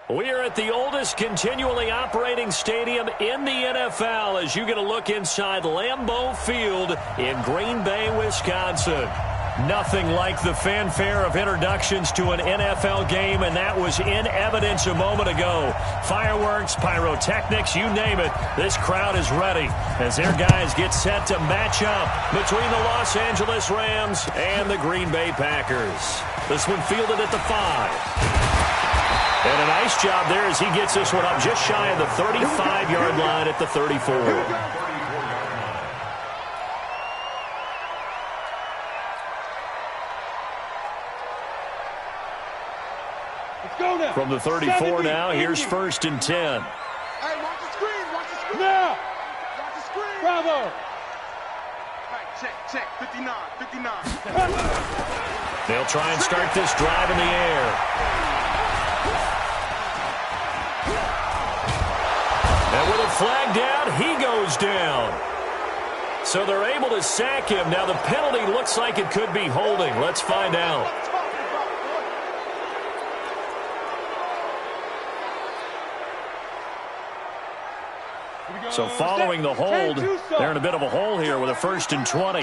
We are at the oldest continually operating stadium in the NFL as you get a look inside Lambeau Field in Green Bay, Wisconsin. Nothing like the fanfare of introductions to an NFL game, and that was in evidence a moment ago. Fireworks, pyrotechnics, you name it. This crowd is ready as their guys get set to match up between the Los Angeles Rams and the Green Bay Packers. This one fielded at the 5. And a nice job there as he gets this one up just shy of the 35-yard line at the 34. From the 34 now, here's 1st and 10. Hey, watch the screen, watch the screen. Now. Watch the screen. Bravo. Hey, check, 59. They'll try and start this drive in the air. And with a flag down, he goes down. So they're able to sack him. Now the penalty looks like it could be holding. Let's find out. So following the hold, they're in a bit of a hole here with a 1st and 20.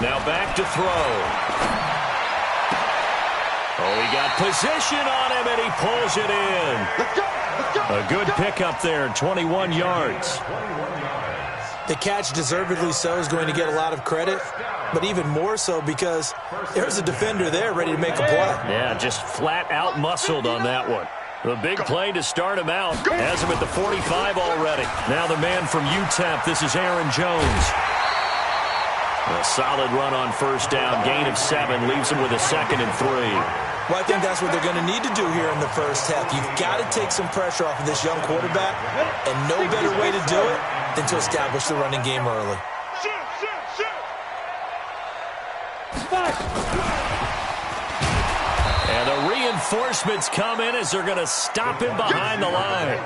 Now back to throw. Oh, he got position on him, and he pulls it in. A good pickup there, 21 yards. The catch, deservedly so, is going to get a lot of credit, but even more so because there's a defender there ready to make a play. Yeah, just flat out muscled on that one. The big play to start him out has him at the 45 already. Now the man from UTEP, this is Aaron Jones. A solid run on 1st down, gain of 7, leaves him with a 2nd and 3. Well, I think that's what they're going to need to do here in the first half. You've got to take some pressure off of this young quarterback, and no better way to do it than to establish the running game early. And the reinforcements come in as they're going to stop him behind the line.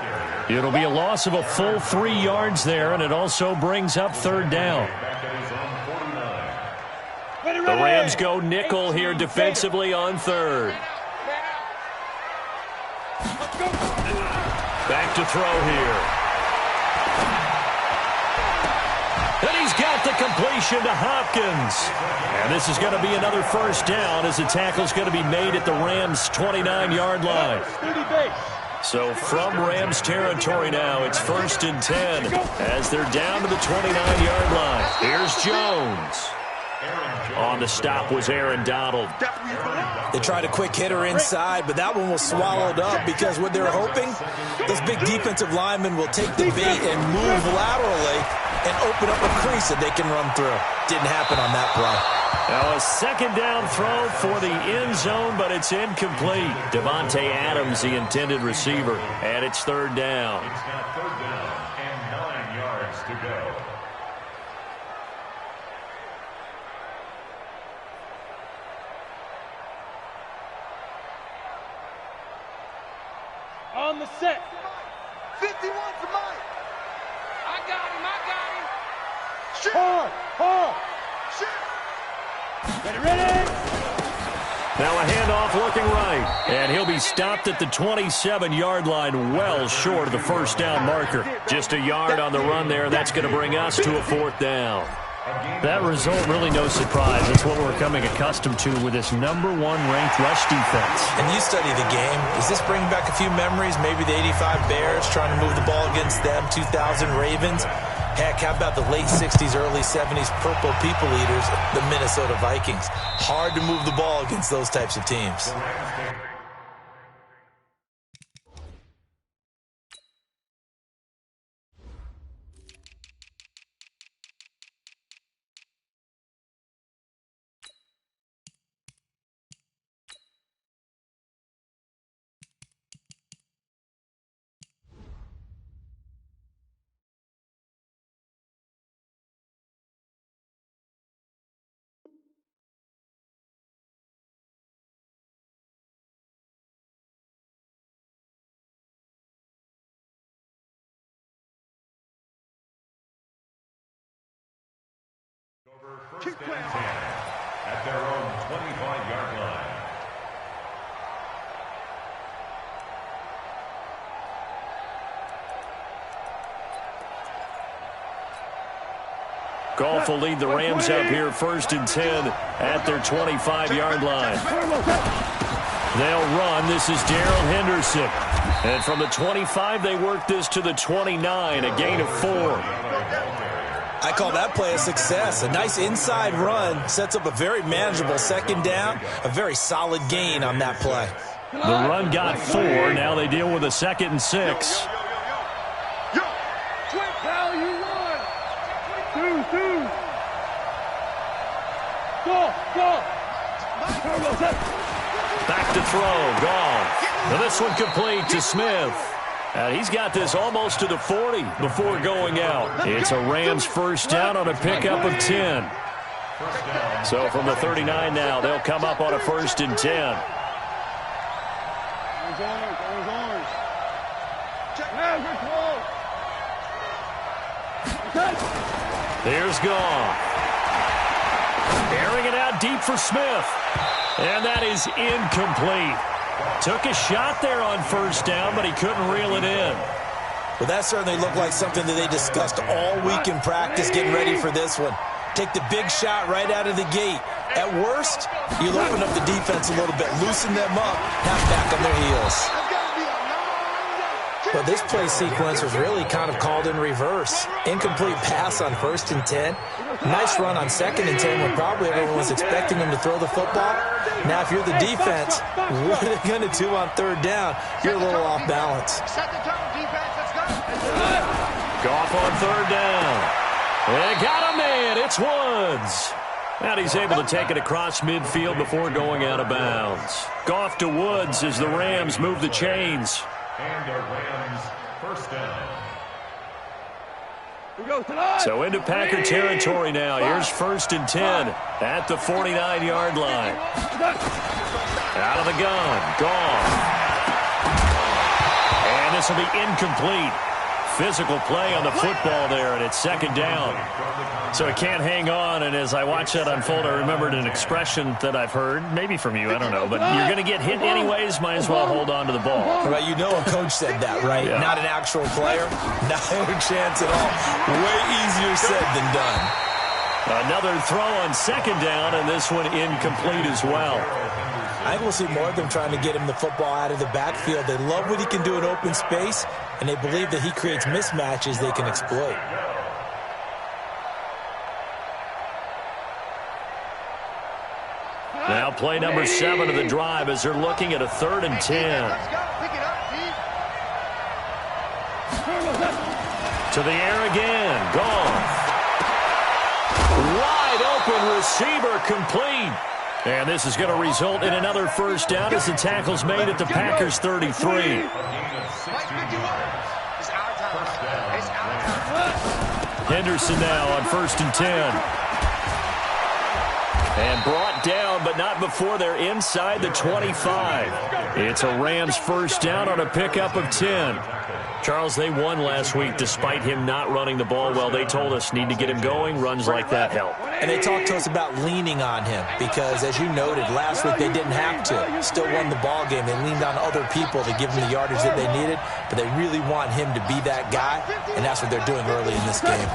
It'll be a loss of a full 3 yards there, and it also brings up 3rd down. The Rams go nickel here defensively on 3rd. Back to throw here. And he's got the completion to Hopkins. And this is going to be another 1st down as the tackle's going to be made at the Rams' 29-yard line. So from Rams territory now, it's 1st and 10 as they're down to the 29-yard line. Here's Jones. On the stop was Aaron Donald. They tried a quick hitter inside, but that one was swallowed up because what they're hoping, those big defensive linemen will take the bait and move laterally and open up a crease that they can run through. Didn't happen on that play. Now a 2nd down throw for the end zone, but it's incomplete. Devontae Adams, the intended receiver, and it's 3rd down. It's now 3rd down and 9 yards to go. On the set. 51 for Mike. I got him. Shoot. Hard. Shoot. Ready. Now a handoff looking right. And he'll be stopped at the 27-yard line, well short of the 1st down marker. Just a yard on the run there. That's going to bring us to a 4th down. That result, really no surprise. That's what we're becoming accustomed to with this #1 ranked rush defense. And you study the game. Does this bring back a few memories? Maybe the 85 Bears trying to move the ball against them, 2000 Ravens. Heck, how about the late 60s, early 70s Purple People Eaters, the Minnesota Vikings? Hard to move the ball against those types of teams. Over 1st and 10 at their own 25-yard line. Goff will lead the Rams up here 1st and 10 at their 25-yard line. They'll run. This is Darrell Henderson. And from the 25, they work this to the 29, a gain of 4. I call that play a success. A nice inside run sets up a very manageable 2nd down, a very solid gain on that play. The run got 4. Now they deal with a 2nd and 6. Back to throw. Goff. Now this one complete to Smith. And he's got this almost to the 40 before going out. It's a Rams 1st down on a pickup of 10. So from the 39 now, they'll come up on a 1st and 10. Here's Goff. Airing it out deep for Smith. And that is incomplete. Took a shot there on 1st down, but he couldn't reel it in. Well, that certainly looked like something that they discussed all week in practice, getting ready for this one. Take the big shot right out of the gate. At worst, you'll open up the defense a little bit, loosen them up, have back on their heels. But this play sequence was really kind of called in reverse. Incomplete pass on 1st and 10. Nice run on 2nd and 10 when probably everyone was expecting him to throw the football. Now, if you're the defense, what are they going to do on 3rd down? You're a little off balance. Goff on 3rd down. They got a man. It's Woods. And he's able to take it across midfield before going out of bounds. Goff to Woods as the Rams move the chains. And the Rams 1st down. So into Packer territory now. Here's 1st and 10 at the 49-yard line. Out of the gun. Goff. And this will be incomplete. Physical play on the football there, and it's 2nd down. So it can't hang on, and as I watched that unfold, I remembered an expression that I've heard, maybe from you, I don't know, but you're going to get hit anyways, might as well hold on to the ball. Right, you know a coach said that, right? Yeah. Not an actual player. Not a chance at all. Way easier said than done. Another throw on 2nd down, and this one incomplete as well. I think we'll see more of them trying to get him the football out of the backfield. They love what he can do in open space, and they believe that he creates mismatches they can exploit. Now play number 7 of the drive as they're looking at a 3rd and 10. To the air again. Goff. Wide open receiver complete. And this is going to result in another 1st down as the tackle's made at the Packers 33. Henderson now on 1st and 10. And brought down, but not before they're inside the 25. It's a Rams 1st down on a pickup of 10. Charles, they won last week despite him not running the ball well. They told us need to get him going. Runs like that help. And they talked to us about leaning on him because, as you noted, last week they didn't have to. Still won the ball game. They leaned on other people to give them the yardage that they needed, but they really want him to be that guy, and that's what they're doing early in this game.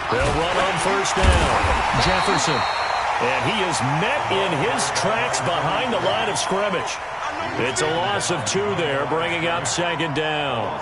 They'll run on 1st down. Jefferson. And he is met in his tracks behind the line of scrimmage. It's a loss of 2 there, bringing up 2nd down.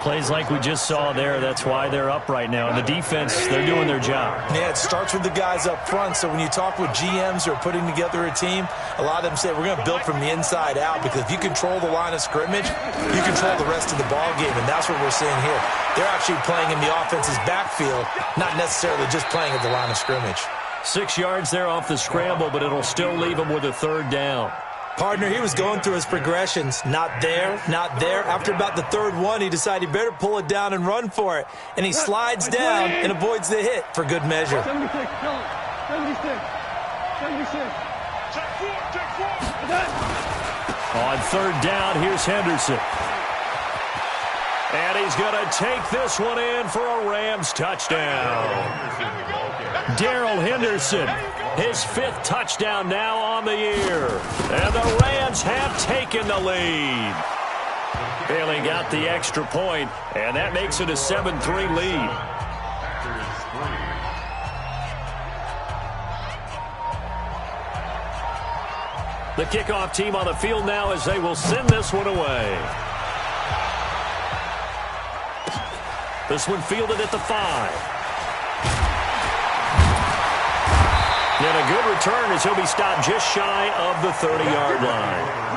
Plays like we just saw there, that's why they're up right now. And the defense, they're doing their job. Yeah, it starts with the guys up front. So when you talk with GMs who are putting together a team, a lot of them say we're going to build from the inside out, because if you control the line of scrimmage, you control the rest of the ball game, and that's what we're seeing here. They're actually playing in the offense's backfield, not necessarily just playing at the line of scrimmage. 6 yards there off the scramble, but it'll still leave him with a 3rd down. Partner, he was going through his progressions. Not there, not there. After about the 3rd one, he decided he better pull it down and run for it. And he slides down and avoids the hit for good measure. 76. On 3rd down, here's Henderson. And he's going to take this one in for a Rams touchdown. Darrell Henderson, his 5th touchdown now on the year. And the Rams have taken the lead. Bailey got the extra point, and that makes it a 7-3 lead. The kickoff team on the field now as they will send this one away. This one fielded at the 5. And a good return as he'll be stopped just shy of the 30-yard line.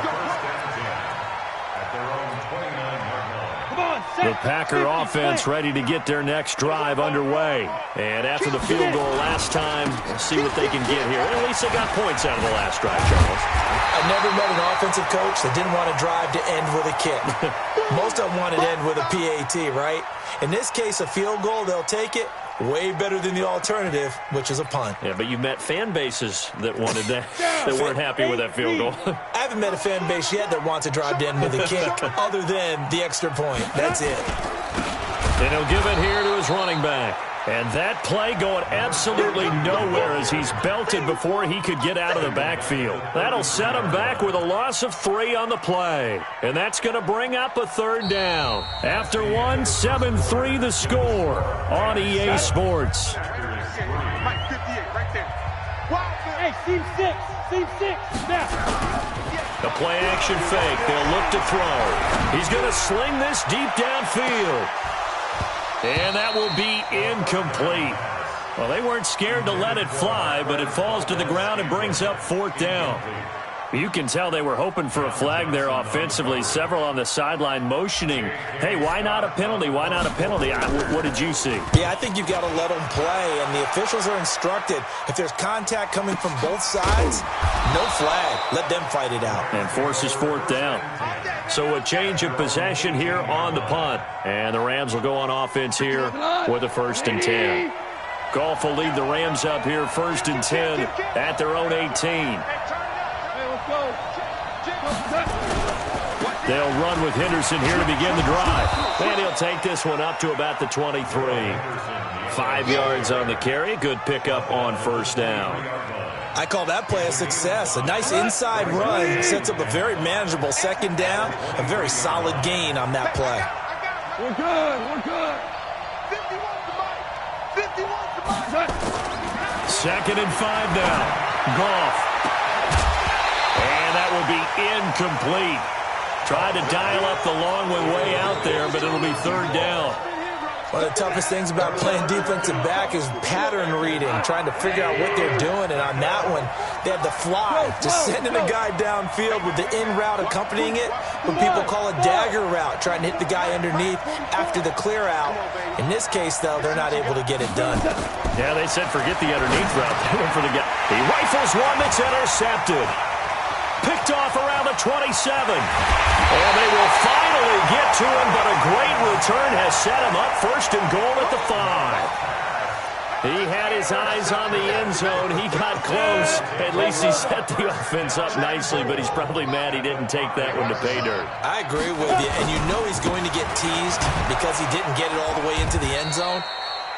The Packer offense ready to get their next drive underway. And after the field goal last time, we'll see what they can get here. At least they got points out of the last drive, Charles. I never met an offensive coach that didn't want to drive to end with a kick. Most of them want to end with a PAT, right? In this case, a field goal, they'll take it. Way better than the alternative, which is a punt. Yeah, but you met fan bases that wanted that, that weren't happy with that field goal. I haven't met a fan base yet that wants to drive to end with a kick other than the extra point. That's it. And he'll give it here to his running back. And that play going absolutely nowhere as he's belted before he could get out of the backfield. That'll set him back with a loss of 3 on the play. And that's going to bring up a 3rd down. After 1, 7-3 the score on EA Sports. Mike, 58, right there. Hey, seam 6. Seam 6. Now. The play action fake. They'll look to throw. He's going to sling this deep downfield. And that will be incomplete. Well, they weren't scared to let it fly, but it falls to the ground and brings up 4th down. You can tell they were hoping for a flag there offensively. Several on the sideline motioning, hey, why not a penalty? Why not a penalty? What did you see? Yeah, I think you've got to let them play, and the officials are instructed. If there's contact coming from both sides, no flag. Let them fight it out. And forces 4th down. So a change of possession here on the punt. And the Rams will go on offense here with a 1st and 10. Goff will lead the Rams up here 1st and 10 at their own 18. They'll run with Henderson here to begin the drive. And he'll take this one up to about the 23. 5 yards on the carry. Good pickup on 1st down. I call that play a success. A nice inside run sets up a very manageable 2nd down. A very solid gain on that play. We're good. We're good. 51 to Mike. 51 to Mike. 2nd and 5 now. Goff. And that will be incomplete. Tried to dial up the long way out there, but it'll be 3rd down. One of the toughest things about playing defensive back is pattern reading, trying to figure out what they're doing. And on that one, they had the fly, just sending a guy downfield with the in route accompanying it, what people call a dagger route, trying to hit the guy underneath after the clear out. In this case, though, they're not able to get it done. Yeah, they said forget the underneath route. They went for the guy. He rifles one that's intercepted. Picked off around the 27. And they will finally get to him, but a great return has set him up 1st and goal at the 5. He had his eyes on the end zone. He got close. At least he set the offense up nicely, but he's probably mad he didn't take that one to pay dirt. I agree with you, and you know he's going to get teased because he didn't get it all the way into the end zone.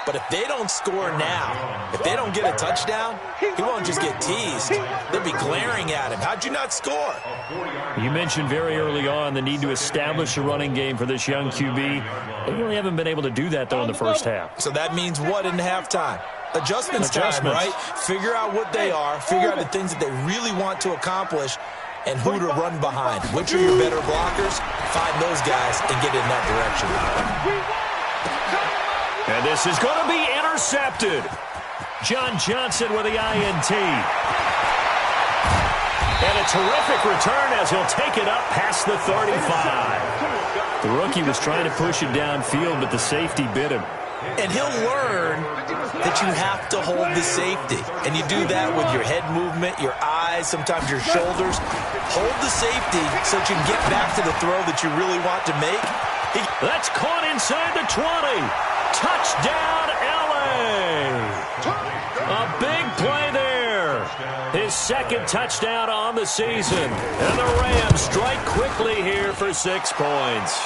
But if they don't score now, if they don't get a touchdown, he won't just get teased. They'll be glaring at him. How'd you not score? You mentioned very early on the need to establish a running game for this young QB. They really haven't been able to do that, though, in the 1st half. So that means what in halftime? Adjustments time, right? Figure out what they are, figure out the things that they really want to accomplish, and who to run behind. Which are your better blockers? Find those guys and get in that direction. And this is going to be intercepted. John Johnson with the INT. And a terrific return as he'll take it up past the 35. The rookie was trying to push it downfield, but the safety bit him. And he'll learn that you have to hold the safety. And you do that with your head movement, your eyes, sometimes your shoulders. Hold the safety so that you can get back to the throw that you really want to make. That's caught inside the 20. Touchdown, L.A. A big play there. His 2nd touchdown on the season. And the Rams strike quickly here for 6 points.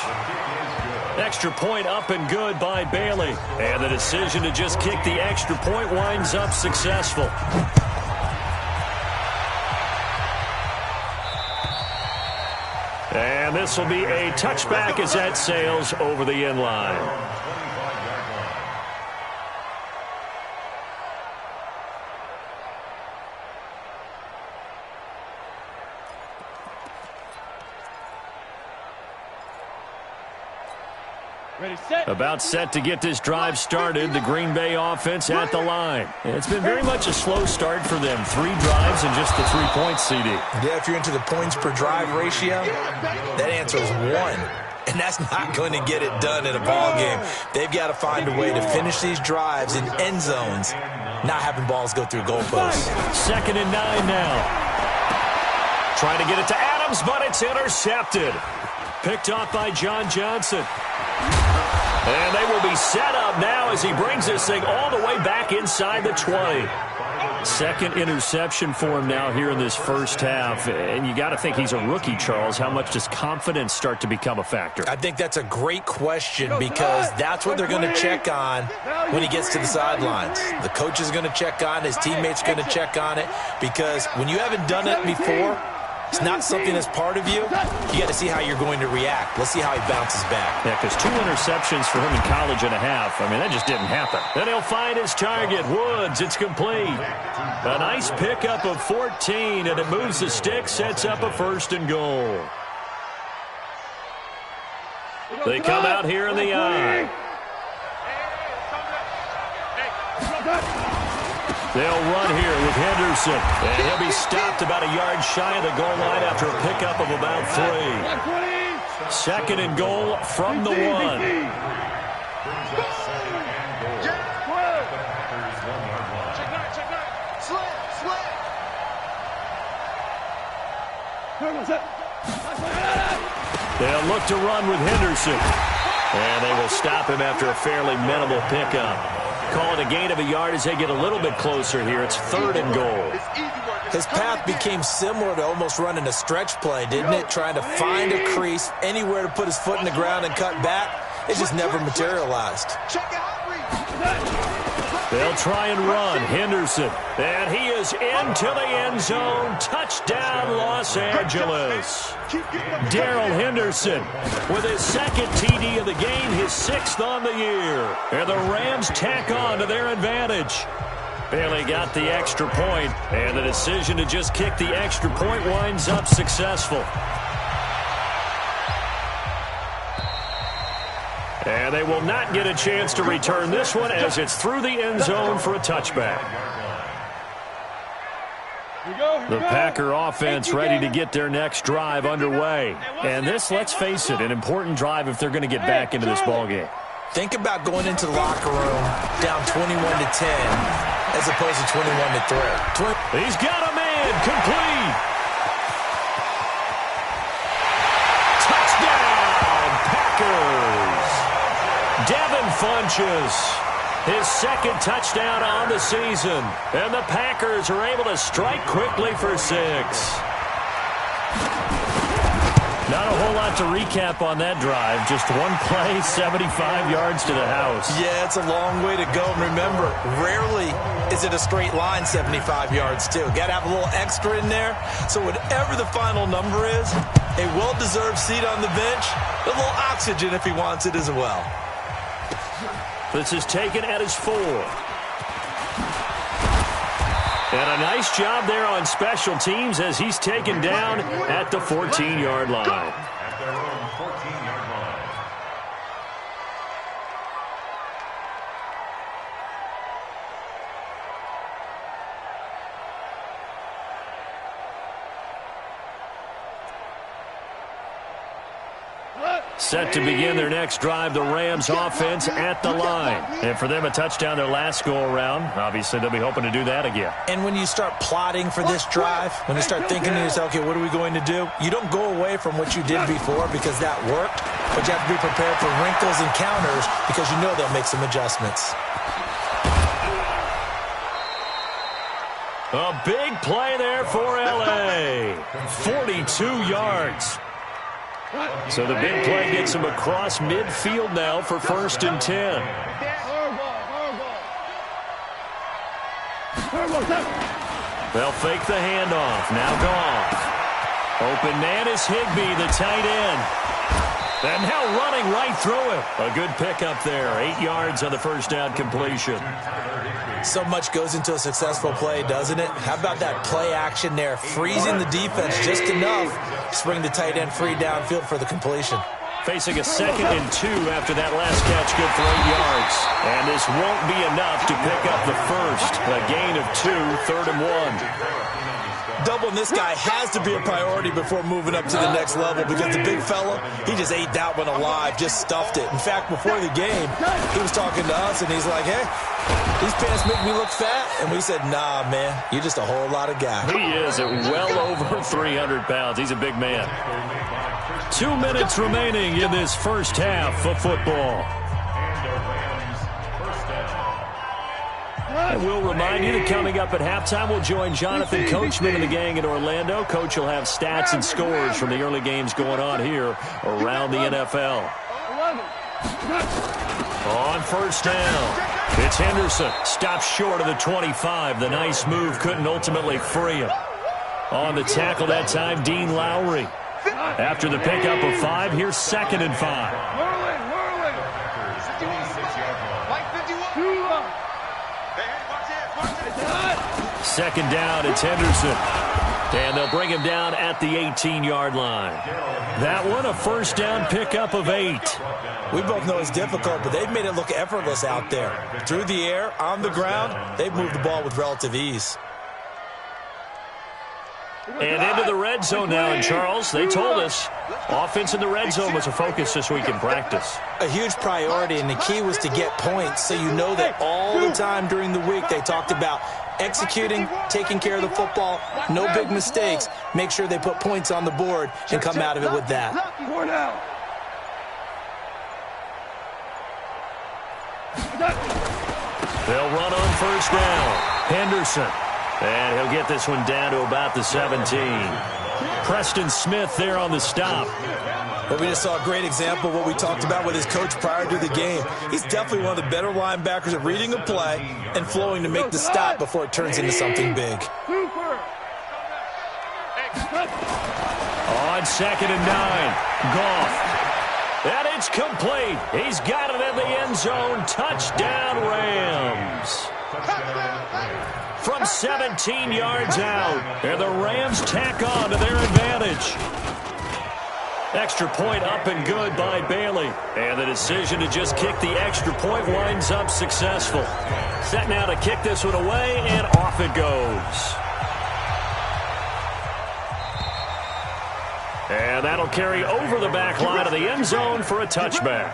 Extra point up and good by Bailey. And the decision to just kick the extra point winds up successful. And this will be a touchback as that sails over the end line. About set to get this drive started, the Green Bay offense at the line. It's been very much a slow start for them. 3 drives and just the 3 points, CD. Yeah, if you're into the points per drive ratio, that answer is 1. And that's not going to get it done in a ball game. They've got to find a way to finish these drives in end zones, not having balls go through goalposts. 2nd and 9 now. Trying to get it to Adams, but it's intercepted. Picked off by John Johnson. And they will be set up now as he brings this thing all the way back inside the 20. 2nd interception for him now here in this first half. And you got to think he's a rookie, Charles. How much does confidence start to become a factor? I think that's a great question because that's what they're going to check on when he gets to the sidelines. The coach is going to check on it. His teammates are going to check on it because when you haven't done it before, it's not something that's part of you. You got to see how you're going to react. Let's see how he bounces back. Yeah, because 2 interceptions for him in college and a half. I mean, that just didn't happen. Then he'll find his target. Woods, it's complete. A nice pickup of 14, and it moves the stick, sets up a 1st and goal. They come out here in the eye. They'll run here with Henderson. And he'll be stopped about a yard shy of the goal line after a pickup of about 3. 2nd and goal from the 1. They'll look to run with Henderson. And they will stop him after a fairly minimal pickup. Call it a gain of a yard as they get a little bit closer here. It's 3rd and goal. His path became similar to almost running a stretch play, didn't it? Trying to find a crease, anywhere to put his foot in the ground and cut back. It just never materialized. They'll try and run. Henderson. And he is into the end zone. Touchdown, Los Angeles. Darrell Henderson with his 2nd TD of the game, his 6th on the year. And the Rams tack on to their advantage. Bailey got the extra point, and the decision to just kick the extra point winds up successful. And they will not get a chance to return this one as it's through the end zone for a touchback. The Packer offense ready to get their next drive underway. And this, let's face it, an important drive if they're going to get back into this ballgame. Think about going into the locker room down 21-10 as opposed to 21-3. He's got a man, complete. Touchdown, Packers. Devin Funchess, his 2nd touchdown on the season. And the Packers are able to strike quickly for 6. Not a whole lot to recap on that drive. Just one play, 75 yards to the house. Yeah, it's a long way to go. And remember, rarely is it a straight line 75 yards, too. Got to have a little extra in there. So whatever the final number is, a well-deserved seat on the bench, a little oxygen if he wants it as well. This is taken at his 4. And a nice job there on special teams as he's taken down at the 14-yard line. At their own 14-yard line. Set to begin their next drive, the Rams offense at the line. And for them, a touchdown their last go-around. Obviously, they'll be hoping to do that again. And when you start plotting for this drive, when you start thinking to yourself, okay, what are we going to do? You don't go away from what you did before because that worked, but you have to be prepared for wrinkles and counters because you know they'll make some adjustments. A big play there for L.A. 42 yards. So the big play gets him across midfield now for 1st and 10. They'll fake the handoff. Now Goff. Open man is Higbee, the tight end. And now running right through it. A good pickup there. 8 yards on the 1st down completion. So much goes into a successful play, doesn't it? How about that play action there? Freezing the defense just enough to bring the tight end free downfield for the completion. facing a 2nd and 2 after that last catch, good for 8 yards. And this won't be enough to pick up the first. A gain of 2, 3rd and 1. Doubling this guy has to be a priority before moving up to the next level, because the big fella, he just ate that one alive, just stuffed it. In fact, before the game, he was talking to us, and he's like, hey, these pants make me look fat. And we said, nah, man, you're just a whole lot of guy. He is at well over 300 pounds. He's a big man. 2 minutes remaining in this first half of football. And we'll remind you that coming up at halftime, we'll join Jonathan Coachman and the gang in Orlando. Coach will have stats and scores from the early games going on here around the NFL. On first down, it's Henderson. Stops short of the 25. The nice move couldn't ultimately free him. On the tackle that time, Dean Lowry. After the pickup of 5, here's 2nd and 5. Second down, it's Henderson. And they'll bring him down at the 18-yard line. That one, a first down pickup of 8. We both know it's difficult, but they've made it look effortless out there. Through the air, on the ground, they've moved the ball with relative ease. And into the red zone now, and Charles, they told us offense in the red zone was a focus this week in practice. A huge priority, and the key was to get points, so you know that all the time during the week they talked about executing, taking care of the football, no big mistakes, make sure they put points on the board and come out of it with that. They'll run on first down. Henderson. And he'll get this one down to about the 17. Preston Smith there on the stop. But we just saw a great example of what we talked about with his coach prior to the game. He's definitely one of the better linebackers at reading a play and flowing to make the stop before it turns into something big. On 2nd and 9, Goff. And it's complete. He's got it in the end zone. Touchdown, Rams. From 17 yards out, and the Rams tack on to their advantage. Extra point up and good by Bailey. And the decision to just kick the extra point winds up successful. Set now to kick this one away, and off it goes. And that'll carry over the back line of the end zone for a touchback.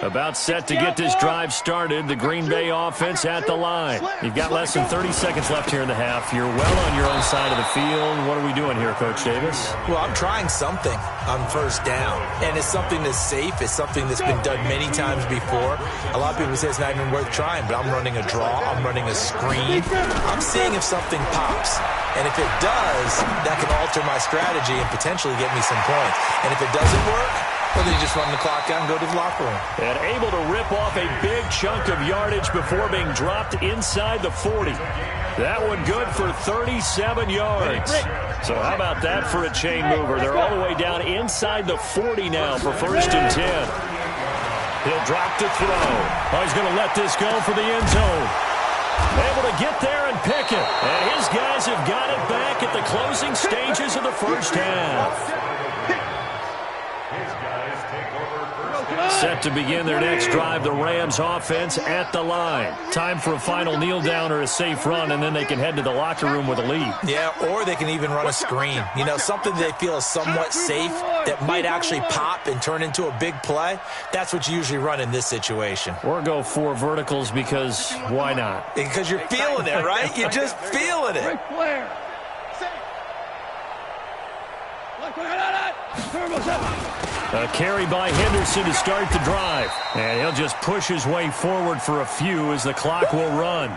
About set to get this drive started. The Green Bay offense at the line. You've got less than 30 seconds left here in the half. You're well on your own side of the field. What are we doing here, Coach Davis? Well, I'm trying something on first down. And it's something that's safe. It's something that's been done many times before. A lot of people say it's not even worth trying, but I'm running a draw. I'm running a screen. I'm seeing if something pops. And if it does, that can alter my strategy and potentially get me some points. And if it doesn't work, well, then you just run the clock out and go to the locker room. And able to rip off a big chunk of yardage before being dropped inside the 40. That one good for 37 yards. So how about that for a chain mover? They're all the way down inside the 40 now for 1st and 10. He'll drop to throw. Oh, he's going to let this go for the end zone. Able to get there and pick it. And his guys have got it back at the closing stages of the first half. Set to begin their next drive, the Rams offense at the line. Time for a final kneel down or a safe run, and then they can head to the locker room with a lead. Yeah, or they can even run a screen. You know, something they feel is somewhat safe that might actually pop and turn into a big play. That's what you usually run in this situation. Or go 4 verticals because why not? Because you're feeling it, right? You're just feeling it. A carry by Henderson to start the drive. And he'll just push his way forward for a few as the clock will run.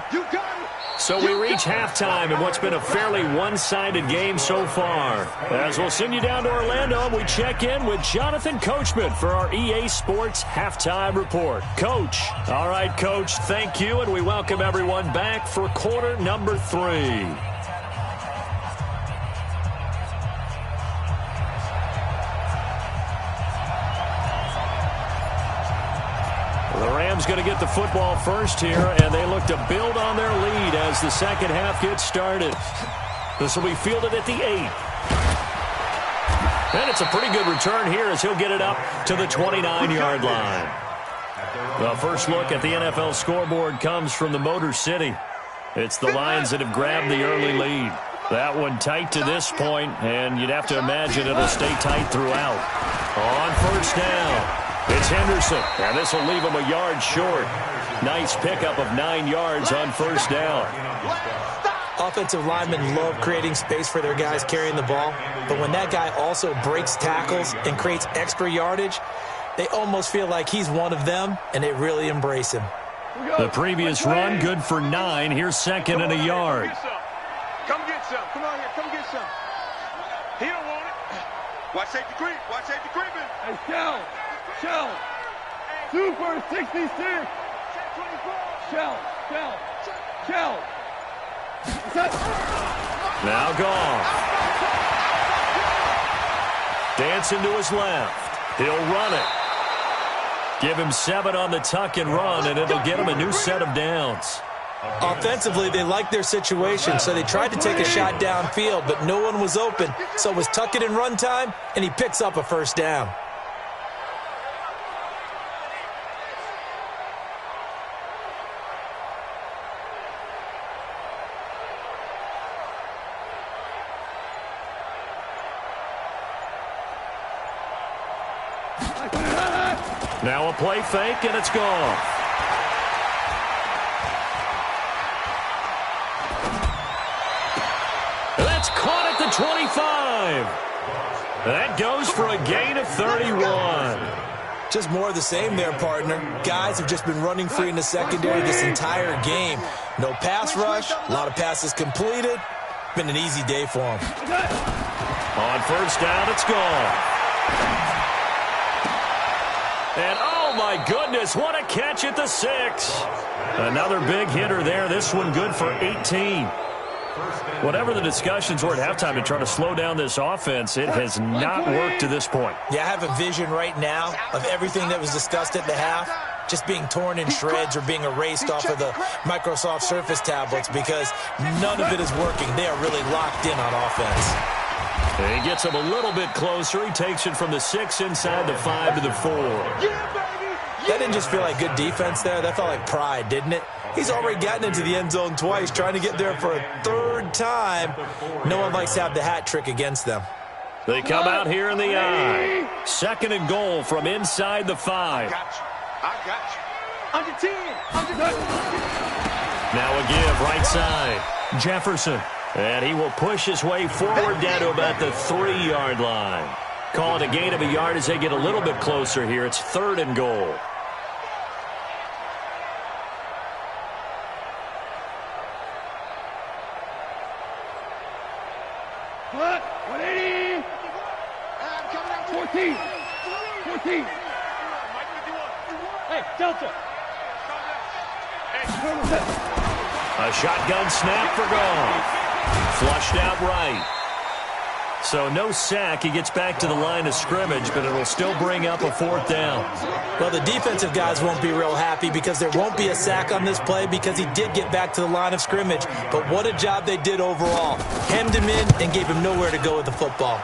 So we reach halftime in what's been a fairly one-sided game so far. As we'll send you down to Orlando, we check in with Jonathan Coachman for our EA Sports Halftime Report. Coach. All right, Coach, thank you, and we welcome everyone back for quarter number 3. The Rams going to get the football first here, and they look to build on their lead as the second half gets started. This will be fielded at the 8. And it's a pretty good return here as he'll get it up to the 29-yard line. The first look at the NFL scoreboard comes from the Motor City. It's the Lions that have grabbed the early lead. That one tight to this point, and you'd have to imagine it'll stay tight throughout. On first down, it's Henderson, and this will leave him a yard short. Nice pickup of 9 yards on first down. Offensive linemen love creating space for their guys carrying the ball, but when that guy also breaks tackles and creates extra yardage, they almost feel like he's one of them, and they really embrace him. The previous run, good for 9. Here's second and a yard. Come get some. Come on here. Come get some. He don't want it. Watch safety creep. Watch safety creeping. Hey, Shell. 2 for 66. Shell. Now gone. Dancing to his left. He'll run it. Give him 7 on the tuck and run, and it'll get him a new set of downs. Offensively, they liked their situation, so they tried to take a shot downfield, but no one was open. So it was tuck it and run time, and he picks up a first down. Now a play fake, and it's gone. That's caught at the 25. That goes for a gain of 31. Just more of the same there, partner. Guys have just been running free in the secondary this entire game. No pass rush, a lot of passes completed. Been an easy day for them. On first down, it's gone. And oh my goodness, what a catch at the 6. Another big hitter there. This one good for 18. Whatever the discussions were at halftime to try to slow down this offense, it has not worked to this point. Yeah, I have a vision right now of everything that was discussed at the half just being torn in shreds or being erased off of the Microsoft Surface tablets because none of it is working. They are really locked in on offense. And he gets him a little bit closer. He takes it from the 6 inside the 5 to the 4. That didn't just feel like good defense there. That felt like pride, didn't it? He's already gotten into the end zone twice, trying to get there for a 3rd time. No one likes to have the hat trick against them. They come out here in the eye. 2nd and goal from inside the 5. I got you. Under 10. Now a give right side. Jefferson. And he will push his way forward down to about the 3-yard line. Call it a gain of a yard as they get a little bit closer here. It's 3rd and goal. What? 180. 14. Hey, Delta. A shotgun snap for Goff. Flushed out right. So no sack. He gets back to the line of scrimmage, but it'll still bring up a 4th down. Well, the defensive guys won't be real happy because there won't be a sack on this play because he did get back to the line of scrimmage. But what a job they did overall. Hemmed him in and gave him nowhere to go with the football.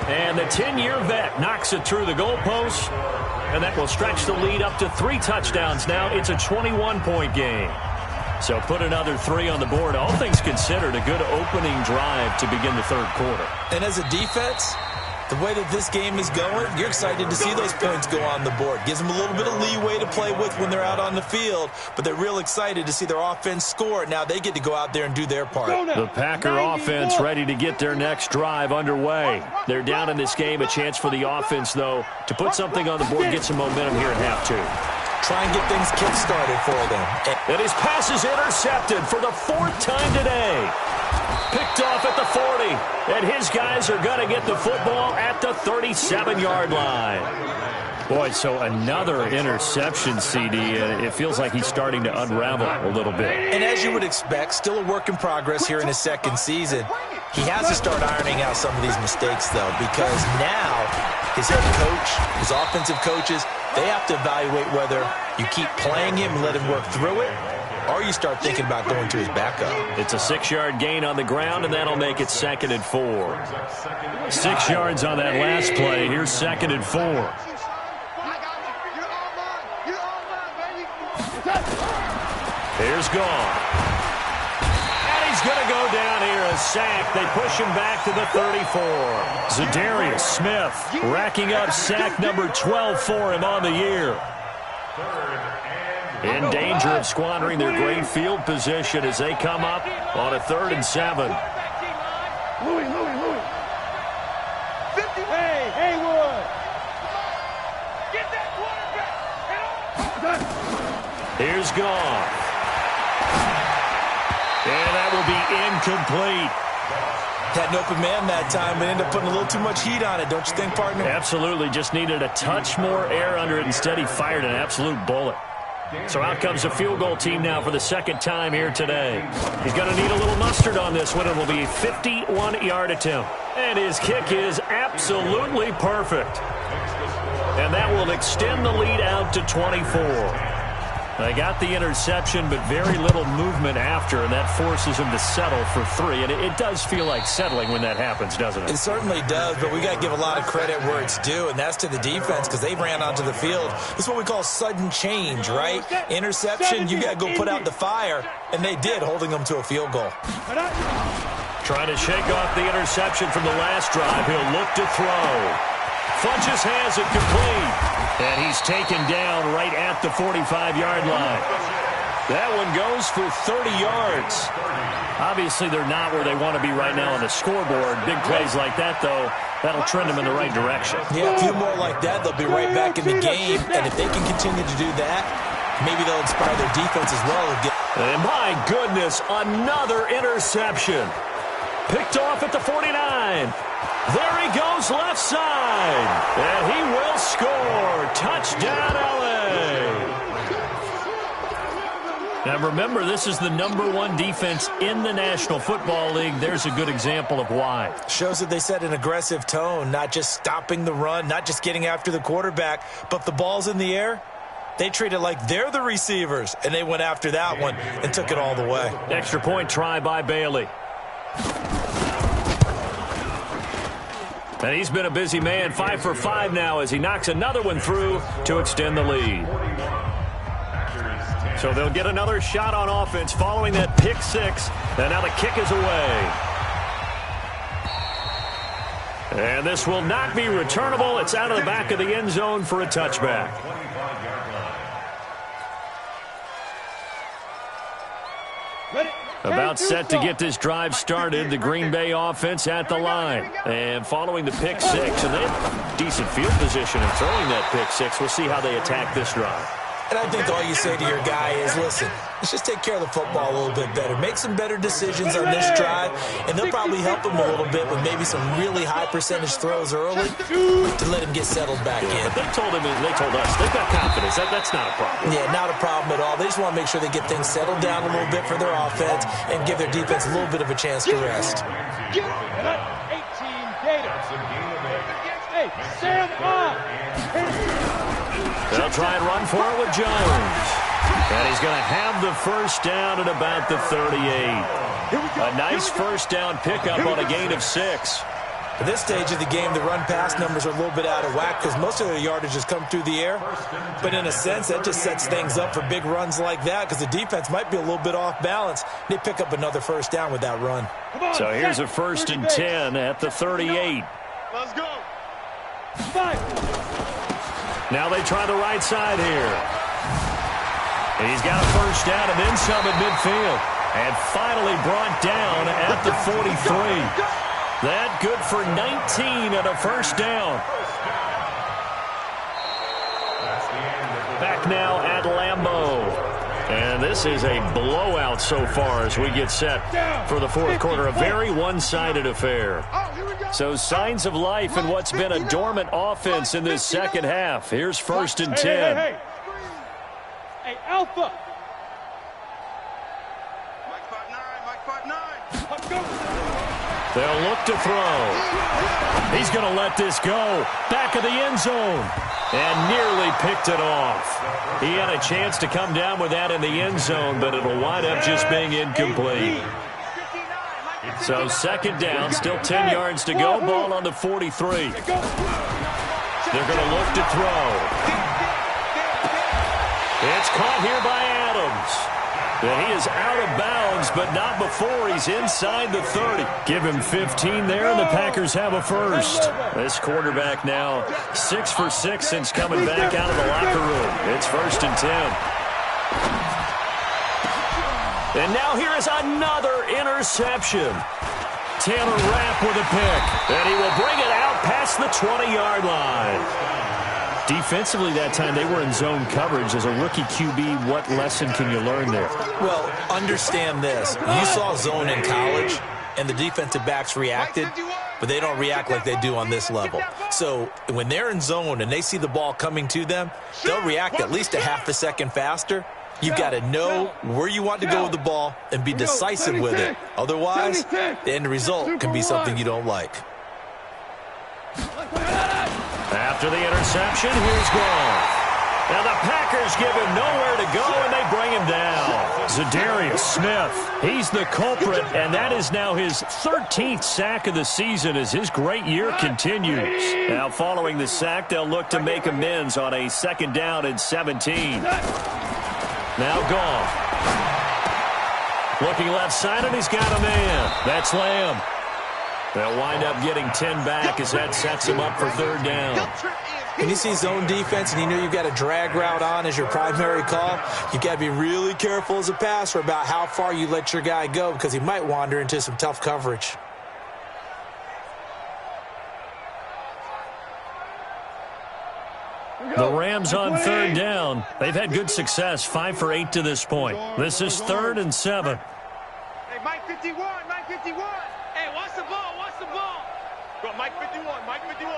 And the 10-year vet knocks it through the goalpost, and that will stretch the lead up to 3 touchdowns now. It's a 21-point game. So put another 3 on the board. All things considered, a good opening drive to begin the 3rd quarter. And as a defense, the way that this game is going, you're excited to see those points go on the board. Gives them a little bit of leeway to play with when they're out on the field, but they're real excited to see their offense score. Now they get to go out there and do their part. The Packer offense ready to get their next drive underway. They're down in this game. A chance for the offense, though, to put something on the board, get some momentum here at half 2. Try and get things kick-started for them. And his pass is intercepted for the 4th time today. Picked off at the 40. And his guys are going to get the football at the 37-yard line. Boy, so another interception, CD. It feels like he's starting to unravel a little bit. And as you would expect, still a work in progress here in his 2nd season. He has to start ironing out some of these mistakes, though, because now his head coach, his offensive coaches They have to evaluate whether you keep playing him and let him work through it, or you start thinking about going to his backup. It's a 6-yard gain on the ground, and that'll make it 2nd and 4. 6 yards on that last play. Here's 2nd and 4. Here's gone. And he's going to go down here, a sack. They push him back to the 34. Zadarius Smith racking up sack number 12 for him on the year. In danger of squandering their great field position as they come up on a 3rd and 7. Louis. Hey, Haywood. Get that quarterback. Here's Goff. And that will be incomplete. Had an open man that time, but ended up putting a little too much heat on it, don't you think, partner? Absolutely. Just needed a touch more air under it. Instead, he fired an absolute bullet. So out comes a field goal team now for the 2nd time here today. He's going to need a little mustard on this one. It will be a 51-yard attempt. And his kick is absolutely perfect. And that will extend the lead out to 24. They got the interception, but very little movement after, and that forces him to settle for 3. And it does feel like settling when that happens, doesn't it? It certainly does, but we got to give a lot of credit where it's due, and that's to the defense because they ran onto the field. This is what we call sudden change, right? Interception, you got to go put out the fire, and they did, holding them to a field goal. Trying to shake off the interception from the last drive. He'll look to throw. Funches has it complete. And he's taken down right at the 45-yard line. That one goes for 30 yards. Obviously, they're not where they want to be right now on the scoreboard. Big plays like that, though, that'll trend them in the right direction. Yeah, a few more like that, they'll be right back in the game. And if they can continue to do that, maybe they'll inspire their defense as well. And my goodness, another interception. Picked off at the 49. There he goes left side. And he will score. Touchdown, LA. Now remember, this is the #1 defense in the National Football League. There's a good example of why. Shows that they set an aggressive tone, not just stopping the run, not just getting after the quarterback, but if the ball's in the air, they treat it like they're the receivers, and they went after that one and took it all the way. Extra point try by Bailey. And he's been a busy man, 5 for 5 now as he knocks another one through to extend the lead. So they'll get another shot on offense following that pick 6. And now the kick is away. And this will not be returnable. It's out of the back of the end zone for a touchback. About set to get this drive started, the Green Bay offense at the line. And following the pick 6, and they have decent field position in throwing that pick 6. We'll see how they attack this drive. And I think all you say to your guy is, listen, let's just take care of the football a little bit better. Make some better decisions on this drive, and they'll probably help him a little bit with maybe some really high percentage throws early to let him get settled back in. But they told us, they've got confidence. That's not a problem. Yeah, not a problem at all. They just want to make sure they get things settled down a little bit for their offense and give their defense a little bit of a chance to rest. 18 Gators. Hey, Sam on. They'll try and run for it with Jones. And he's going to have the first down at about the 38. A nice first down pickup on a gain of 6. At this stage of the game, the run-pass numbers are a little bit out of whack because most of their yardage has come through the air. But in a sense, that just sets things up for big runs like that because the defense might be a little bit off balance. They pick up another first down with that run. So here's a 1st and 10 at the 38. Let's go. Now they try the right side here. He's got a first down and then some at midfield. And finally brought down at the 43. That good for 19 and a first down. Back now at Lambeau. And this is a blowout so far as we get set for the 4th quarter. A very one-sided affair. So signs of life in what's been a dormant offense in this second half. Here's 1st and 10. Hey, Alpha. Mike 5'9". They'll look to throw. He's going to let this go. Back of the end zone. And nearly picked it off. He had a chance to come down with that in the end zone, but it'll wind up just being incomplete. So second down, still 10 yards to go. Ball on the 43. They're going to look to throw. It's caught here by Adams. And he is out of bounds, but not before he's inside the 30. Give him 15 there, and the Packers have a first. This quarterback now 6 for 6 since coming back out of the locker room. It's 1st and 10. And now here is another interception. Taylor Rapp with a pick, and he will bring it out past the 20-yard line. Defensively that time, they were in zone coverage. As a rookie QB, what lesson can you learn there? Well, understand this. You saw zone in college, and the defensive backs reacted, but they don't react like they do on this level. So when they're in zone and they see the ball coming to them, they'll react at least a half a second faster. You've got to know where you want to go with the ball and be decisive with it. Otherwise, the end result can be something you don't like. After the interception, here's Goff. Now the Packers give him nowhere to go, and they bring him down. Zadarius Smith, he's the culprit, and that is now his 13th sack of the season as his great year continues. Now following the sack, they'll look to make amends on a 2nd down and 17. Now Goff. Looking left side, and he's got a man. That's Lamb. They'll wind up getting 10 back as that sets him up for 3rd down. When you see zone defense and you know you've got a drag route on as your primary call, you've got to be really careful as a passer about how far you let your guy go because he might wander into some tough coverage. The Rams on 3rd down. They've had good success, 5 for 8 to this point. This is 3rd and 7. Hey, Mike 51, Mike 51. Hey, watch the ball, watch the ball. Go, Mike 51, Mike 51.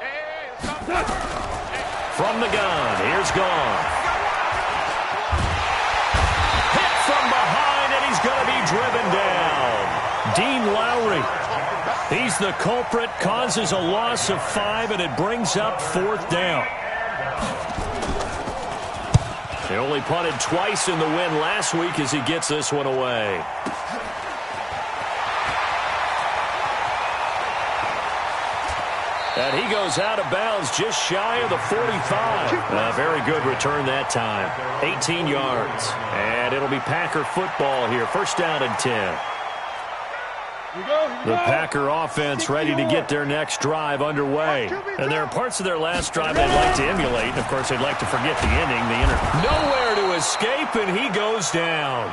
Hey, let's go. From the gun, here's Goff. Hit from behind, and he's going to be driven down. Dean Lowry. He's the culprit, causes a loss of 5, and it brings up 4th down. He only punted twice in the win last week as he gets this one away. And he goes out of bounds just shy of the 45. A very good return that time. 18 yards. And it'll be Packer football here. 1st down and 10. The Packer offense ready to get their next drive underway. And there are parts of their last drive they'd like to emulate. And of course, they'd like to forget the ending. Nowhere to escape, and he goes down.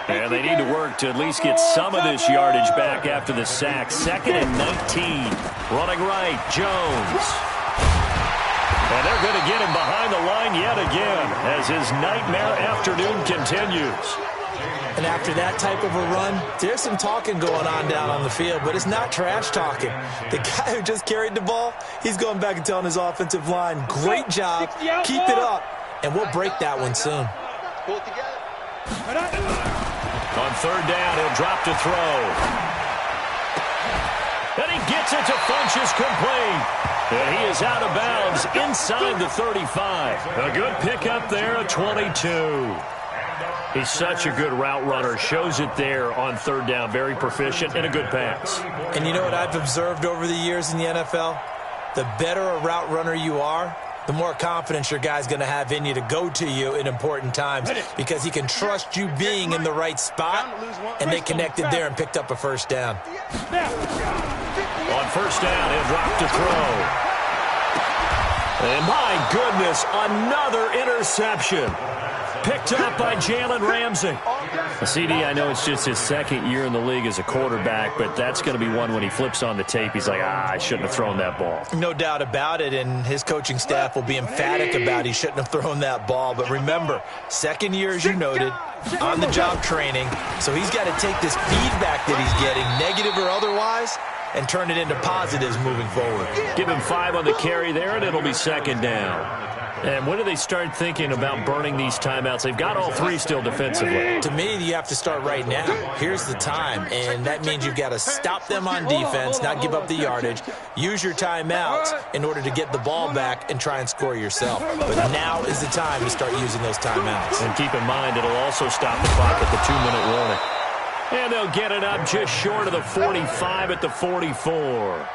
And they need to work to at least get some of this yardage back after the sack. 2nd and 19. Running right, Jones. And they're going to get him behind the line yet again as his nightmare afternoon continues. And after that type of a run, there's some talking going on down on the field, but it's not trash talking. The guy who just carried the ball, he's going back and telling his offensive line, great job, keep it up, and we'll break that one soon. Pull it together. On 3rd down, he'll drop to throw. And he gets it to Funchess complete. And he is out of bounds inside the 35. A good pickup there at 22. He's such a good route runner. Shows it there on 3rd down. Very proficient and a good pass. And you know what I've observed over the years in the NFL? The better a route runner you are, the more confidence your guy's going to have in you to go to you in important times because he can trust you being in the right spot, and they connected there and picked up a 1st down. On 1st down, he'll drop to throw. And my goodness, another interception. Picked up by Jalen Ramsey. CD, I know it's just his 2nd year in the league as a quarterback, but that's going to be one when he flips on the tape. He's like, I shouldn't have thrown that ball. No doubt about it, and his coaching staff will be emphatic about he shouldn't have thrown that ball. But remember, 2nd year, as you noted, on-the-job training, so he's got to take this feedback that he's getting, negative or otherwise, and turn it into positives moving forward. Give him 5 on the carry there, and it'll be 2nd down. And when do they start thinking about burning these timeouts? They've got all three still defensively. To me, you have to start right now. Here's the time, and that means you've got to stop them on defense, not give up the yardage, use your timeouts in order to get the ball back and try and score yourself. But now is the time to start using those timeouts. And keep in mind, it'll also stop the clock at the 2-minute warning. And they'll get it up just short of the 45 at the 44.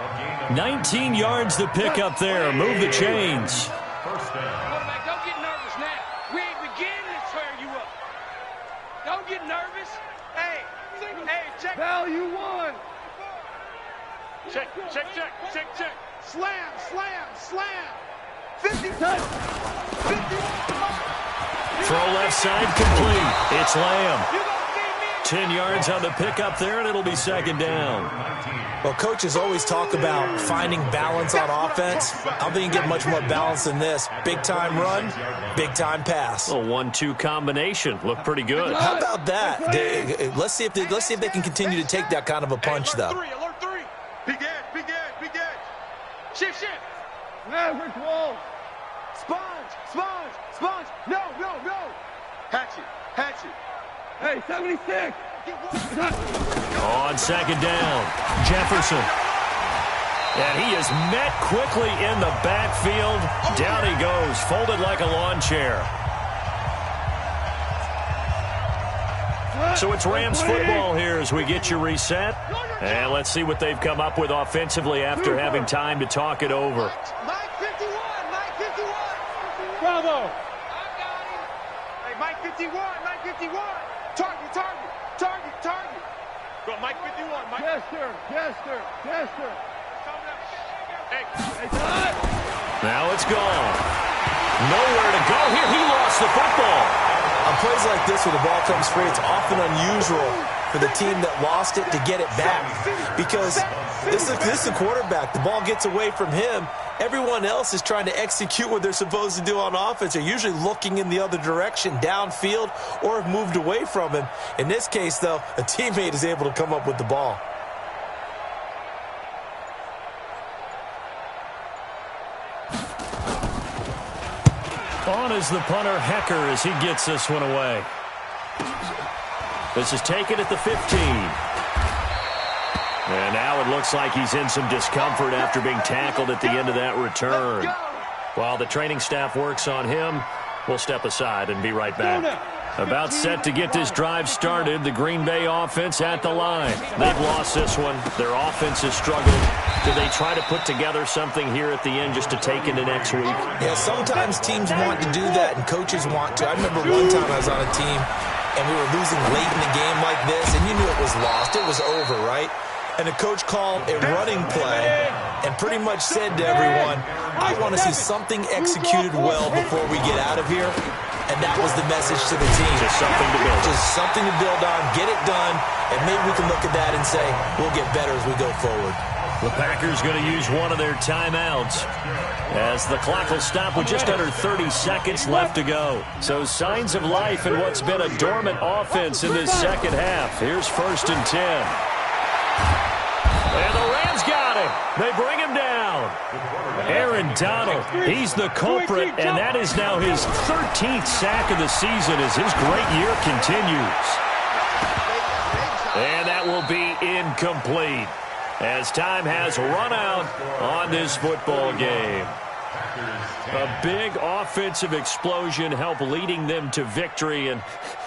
19 yards to pick up there. Move the chains. Quarterback, don't get nervous now. We ain't beginning to tear you up. Don't get nervous. Hey, check. Value one. Check. Slam. 50. 50. Throw left side complete. It's Lamb. You gonna beat me? 10 yards on the pickup there, and it'll be second down. Well, coaches always talk about finding balance on offense. I don't think you get much more balance than this. Big-time run, big-time pass. A 1-2 combination. Looked pretty good. How about that? Let's see if they can continue to take that kind of a punch, though. Alert 3. Big edge. Shift. Maverick wall. Sponge. No. Hatchet. Hey, 76. On second down, Jefferson. And he is met quickly in the backfield. Down he goes, folded like a lawn chair. So it's Rams football here as we get you reset. And let's see what they've come up with offensively after having time to talk it over. Mike 51. Bravo. Hey, Mike 51. Target. Go, Mike 51. Jester. Hey, Now it's gone. Nowhere to go here. He lost the football. On plays like this where the ball comes free, it's often unusual for the team that lost it to get it back. Because this is the quarterback. The ball gets away from him. Everyone else is trying to execute what they're supposed to do on offense. They're usually looking in the other direction, downfield, or have moved away from him. In this case, though, a teammate is able to come up with the ball. On is the punter, Hecker, as he gets this one away. This is taken at the 15. And now it looks like he's in some discomfort after being tackled at the end of that return. While the training staff works on him, we'll step aside and be right back. About set to get this drive started, the Green Bay offense at the line. They've lost this one. Their offense has struggled. Do they try to put together something here at the end just to take into next week? Yeah, sometimes teams want to do that and coaches want to. I remember one time I was on a team and we were losing late in the game like this, and you knew it was lost. It was over, right? And the coach called a running play and pretty much said to everyone, I want to see something executed well before we get out of here. And that was the message to the team. Just something to build. Just something to build on, get it done, and maybe we can look at that and say, we'll get better as we go forward. The Packers going to use one of their timeouts as the clock will stop with just under 30 seconds left to go. So signs of life in what's been a dormant offense in this second half. Here's 1st and 10. And the Rams got him. They bring him down. Aaron Donald, he's the culprit, and that is now his 13th sack of the season as his great year continues. And that will be incomplete as time has run out on this football game. A big offensive explosion helped leading them to victory, and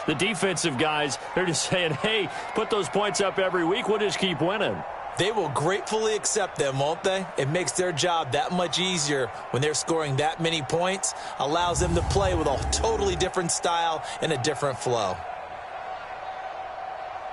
the defensive guys, they're just saying, hey, put those points up every week, we'll just keep winning. They will gratefully accept them, won't they? It makes their job that much easier when they're scoring that many points, allows them to play with a totally different style and a different flow.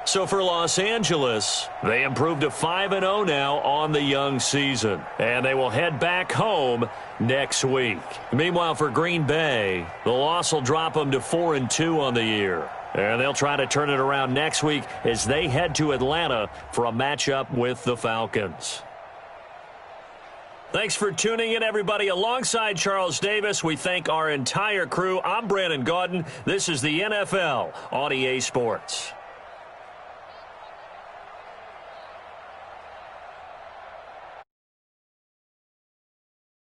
So for Los Angeles, they improved to 5-0 now on the young season. And they will head back home next week. Meanwhile, for Green Bay, the loss will drop them to 4-2 on the year. And they'll try to turn it around next week as they head to Atlanta for a matchup with the Falcons. Thanks for tuning in, everybody. Alongside Charles Davis, we thank our entire crew. I'm Brandon Gaudin. This is the NFL on EA Sports.